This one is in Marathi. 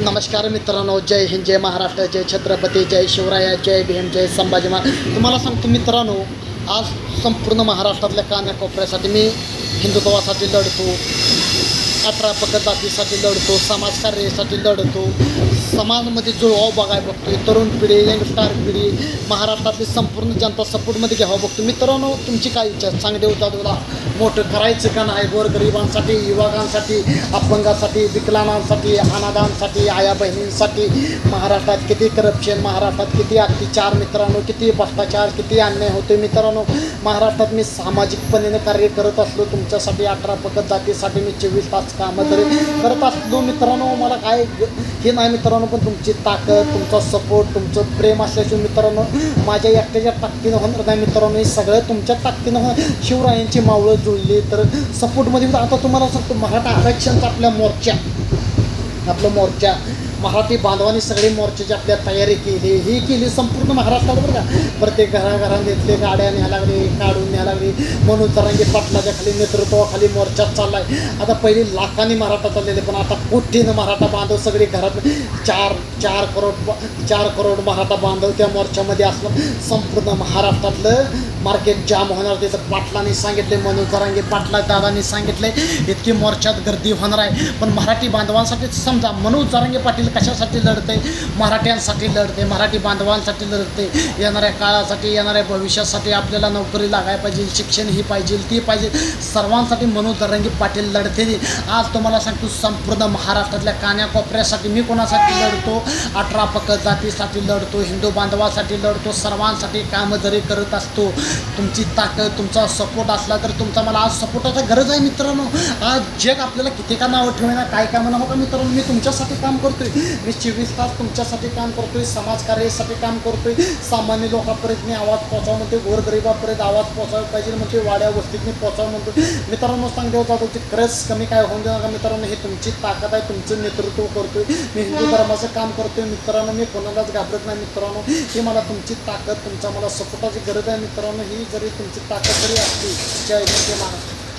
नमस्कार मित्रांनो, जय हिंद, जय महाराष्ट्र, जय छत्रपती, जय शिवराया, जय भीम, जय संभाजी महाराज. तुम्हाला सांगतो मित्रांनो, आज संपूर्ण महाराष्ट्रातल्या कानाकोपऱ्यासाठी मी हिंदुत्वासाठी लढतो, 18 पगड जातीसाठी लढतो, समाजकार्यासाठी लढतो, समाजामध्ये जुळवाव बघायला बघतोय. तरुण पिढी, यंगस्टार पिढी, महाराष्ट्रातली संपूर्ण जनता सपोर्टमध्ये घ्यावं बघतो. मित्रांनो, तुमची काय इच्छा? चांगदेव जाधवला मोठं करायचं का नाही? गोरगरिबांसाठी, युवकांसाठी, अपंगासाठी, विकलांगांसाठी, अनाथांसाठी, आया बहिणींसाठी. महाराष्ट्रात किती करप्शन, महाराष्ट्रात किती अत्याचार मित्रांनो, किती भ्रष्टाचार, किती अन्याय होते मित्रांनो. महाराष्ट्रात मी सामाजिकपणे कार्य करत असलो तुमच्यासाठी, 18 पगड जातीसाठी मी 24 तास कामं तरी करत असलो मित्रांनो. मला काय हे नाही मित्रांनो, पण तुमची ताकद, तुमचा सपोर्ट, तुमचं प्रेम असल्याशिवाय मित्रांनो माझ्या एकट्याच्या ताकदीनं होणार नाही मित्रांनो. हे सगळं तुमच्या ताकदीनं शिवरायांची मावळं जुळली तर सपोर्टमध्ये. आता तुम्हाला सांगतो, मराठा आरक्षणचा आपला मोर्चा मराठी बांधवांनी सगळे मोर्चाची आपल्या तयारी केली, ही केली संपूर्ण महाराष्ट्रात बरं का. प्रत्येक घराघरात घेतले, गाड्या न्यायला लागली, काढून न्यायला लागली. मनोज जरांगे पाटलाच्या खाली नेतृत्वाखाली मोर्चा चाललाय. आता पहिली लाखांनी मराठा चाललेले, पण आता कोटीनं मराठा बांधव सगळे घरात 4 करोड मराठा बांधव त्या मोर्चामध्ये असलं. संपूर्ण महाराष्ट्रातलं मार्केट जाम होणार. त्याचं पाटलांनी सांगितले, मनोज जरांगे पाटला दादांनी सांगितले, इतकी मोर्चात गर्दी होणार आहे. पण मराठी बांधवांसाठी समजा, मनोज जरांगे पाटील कशासाठी लढते? मराठ्यांसाठी लढते, मराठी बांधवांसाठी लढते. येणाऱ्या काळासाठी, येणाऱ्या भविष्यासाठी आपल्याला नोकरी लागायला पाहिजे, शिक्षण ही पाहिजे, ती पाहिजे. सर्वांसाठी मनोज जरांगे पाटील लढते. आज तुम्हाला सांगतो, संपूर्ण महाराष्ट्रातल्या कानाकोपऱ्यासाठी मी कोणासाठी लढतो? 18 पगड जातीसाठी लढतो, हिंदू बांधवासाठी लढतो, सर्वांसाठी कामं जरी करत असतो. तुमची ताकद, तुमचा सपोर्ट असला तर तुमचा मला आज सपोर्टाची गरज आहे मित्रांनो. आज जग आपल्याला किती का नावं ठेवणार, काय कामं नव्हतं का मित्रांनो. मी तुमच्यासाठी काम करतोय, मी 24 तास तुमच्यासाठी काम करतोय, समाजकार्यासाठी काम करतोय. सामान्य लोकांपर्यंत मी आवाज पोचावं म्हणते, गोरगरिबापर्यंत आवाज पोचायला पाहिजे म्हणते, वाड्या वस्तीत मी पोचावं म्हणतो मित्रांनो. चांगदेव जाधवची खरंच कमी काय होऊन देणार का मित्रांनो. हे तुमची ताकद आहे, तुमचं नेतृत्व करतोय मी, हिंदू धर्माचं काम करतोय मित्रांनो. मी कोणालाच घाबरत नाही मित्रांनो. ही मला तुमची ताकद, तुमचा मला सपोर्टाची गरज आहे मित्रांनो. ही जरी तुमची ताकद जरी असली, जय हिंद, जय महाराष्ट्र.